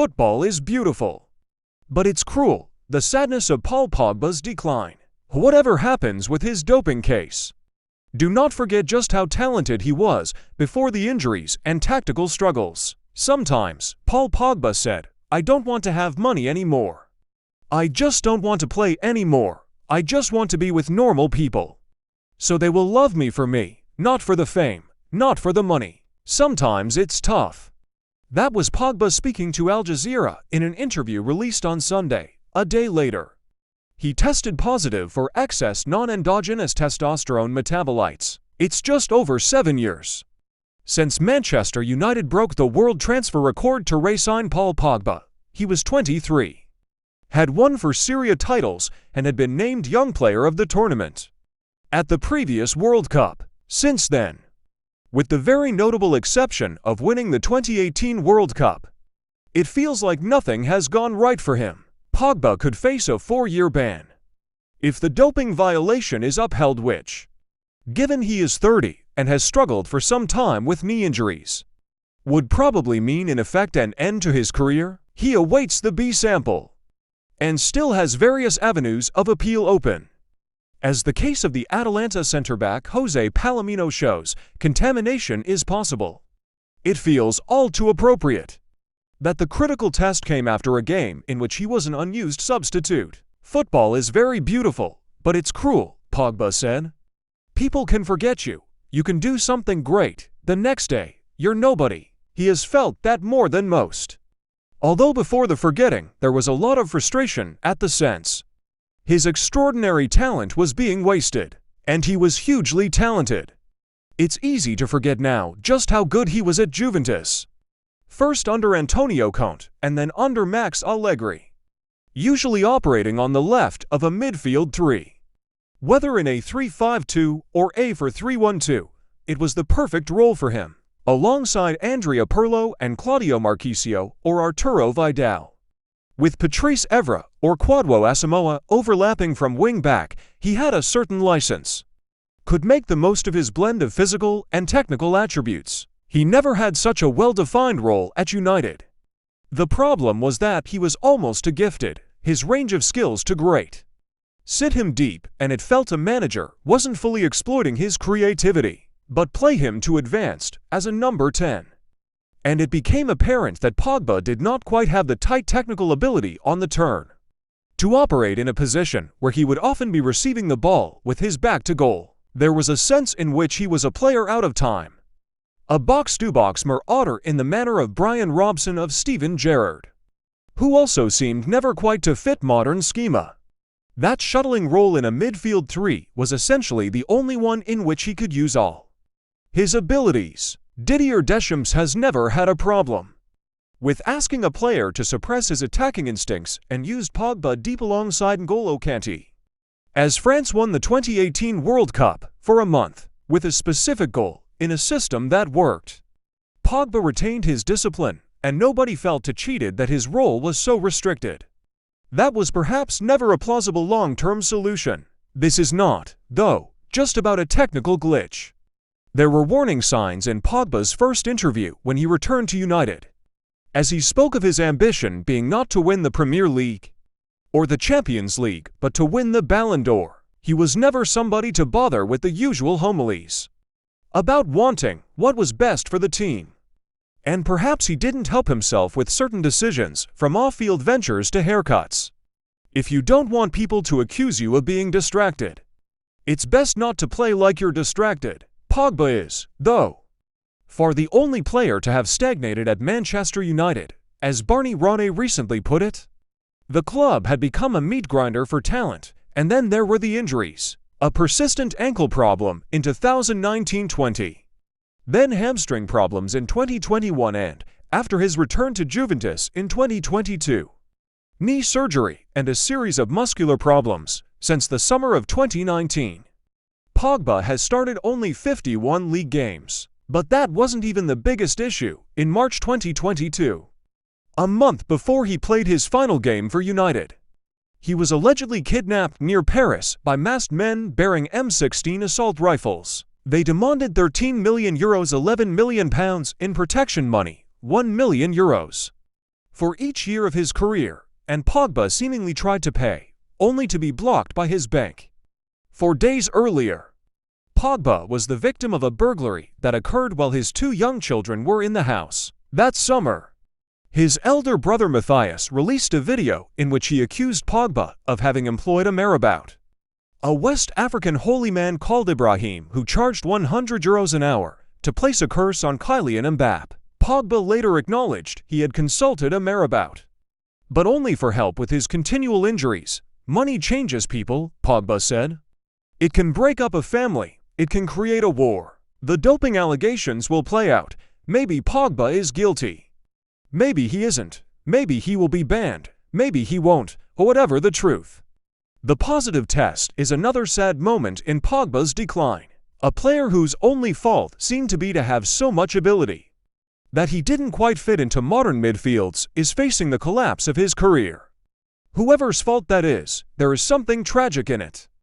Football is beautiful. But it's cruel, the sadness of Paul Pogba's decline. Whatever happens with his doping case, do not forget just how talented he was before the injuries and tactical struggles. Sometimes, Paul Pogba said, "I don't want to have money anymore. I just don't want to play anymore. I just want to be with normal people. So they will love me for me, not for the fame, not for the money. Sometimes it's tough." That was Pogba speaking to Al Jazeera in an interview released on Sunday, a day later. He tested positive for excess non-endogenous testosterone metabolites. It's just over 7 years since Manchester United broke the world transfer record to re-sign Paul Pogba. He was 23, had won for Syria titles, and had been named Young Player of the Tournament at the previous World Cup. Since then, with the very notable exception of winning the 2018 World Cup, it feels like nothing has gone right for him. Pogba could face a 4-year ban if the doping violation is upheld, which, given he is 30 and has struggled for some time with knee injuries, would probably mean in effect an end to his career. He awaits the B sample and still has various avenues of appeal open. As the case of the Atalanta centre-back Jose Palomino shows, contamination is possible. It feels all too appropriate that the critical test came after a game in which he was an unused substitute. "Football is very beautiful, but it's cruel," Pogba said. "People can forget you. You can do something great. The next day, you're nobody." He has felt that more than most. Although before the forgetting, there was a lot of frustration at the sense his extraordinary talent was being wasted, and he was hugely talented. It's easy to forget now just how good he was at Juventus. First under Antonio Conte, and then under Max Allegri, usually operating on the left of a midfield three. Whether in a 3-5-2 or a 4-3-1-2, it was the perfect role for him, alongside Andrea Pirlo and Claudio Marchisio or Arturo Vidal. With Patrice Evra or Kwadwo Asamoah overlapping from wing-back, he had a certain license, could make the most of his blend of physical and technical attributes. He never had such a well-defined role at United. The problem was that he was almost too gifted, his range of skills too great. Sit him deep, and it felt a manager wasn't fully exploiting his creativity, but play him too advanced as a number 10. And it became apparent that Pogba did not quite have the tight technical ability on the turn to operate in a position where he would often be receiving the ball with his back to goal. There was a sense in which he was a player out of time, a box-to-box marauder in the manner of Brian Robson of Steven Gerrard, who also seemed never quite to fit modern schema. That shuttling role in a midfield three was essentially the only one in which he could use all his abilities. Didier Deschamps has never had a problem with asking a player to suppress his attacking instincts and used Pogba deep alongside N'Golo Kanté, as France won the 2018 World Cup, for a month, with a specific goal, in a system that worked. Pogba retained his discipline, and nobody felt too cheated that his role was so restricted. That was perhaps never a plausible long-term solution. This is not, though, just about a technical glitch. There were warning signs in Pogba's first interview when he returned to United, as he spoke of his ambition being not to win the Premier League or the Champions League, but to win the Ballon d'Or. He was never somebody to bother with the usual homilies about wanting what was best for the team. And perhaps he didn't help himself with certain decisions, from off-field ventures to haircuts. If you don't want people to accuse you of being distracted, it's best not to play like you're distracted. Pogba is, though, far the only player to have stagnated at Manchester United. As Barney Ronay recently put it, the club had become a meat grinder for talent, and then there were the injuries. A persistent ankle problem in 2019-20. Then hamstring problems in 2021 and, after his return to Juventus in 2022, knee surgery and a series of muscular problems since the summer of 2019. Pogba has started only 51 league games, but that wasn't even the biggest issue. In March 2022, a month before he played his final game for United, he was allegedly kidnapped near Paris by masked men bearing M16 assault rifles. They demanded €13 million, £11 million in protection money, €1 million. for each year of his career, and Pogba seemingly tried to pay, only to be blocked by his bank. 4 days earlier, Pogba was the victim of a burglary that occurred while his 2 young children were in the house. That summer, his elder brother Matthias released a video in which he accused Pogba of having employed a marabout, a West African holy man called Ibrahim who charged €100 an hour to place a curse on Kylian Mbappé. Pogba later acknowledged he had consulted a marabout, but only for help with his continual injuries. Money changes people, Pogba said. It can break up a family, it can create a war. The doping allegations will play out. Maybe Pogba is guilty. Maybe he isn't. Maybe he will be banned. Maybe he won't, or whatever the truth. The positive test is another sad moment in Pogba's decline. A player whose only fault seemed to be to have so much ability that he didn't quite fit into modern midfields is facing the collapse of his career. Whoever's fault that is, there is something tragic in it.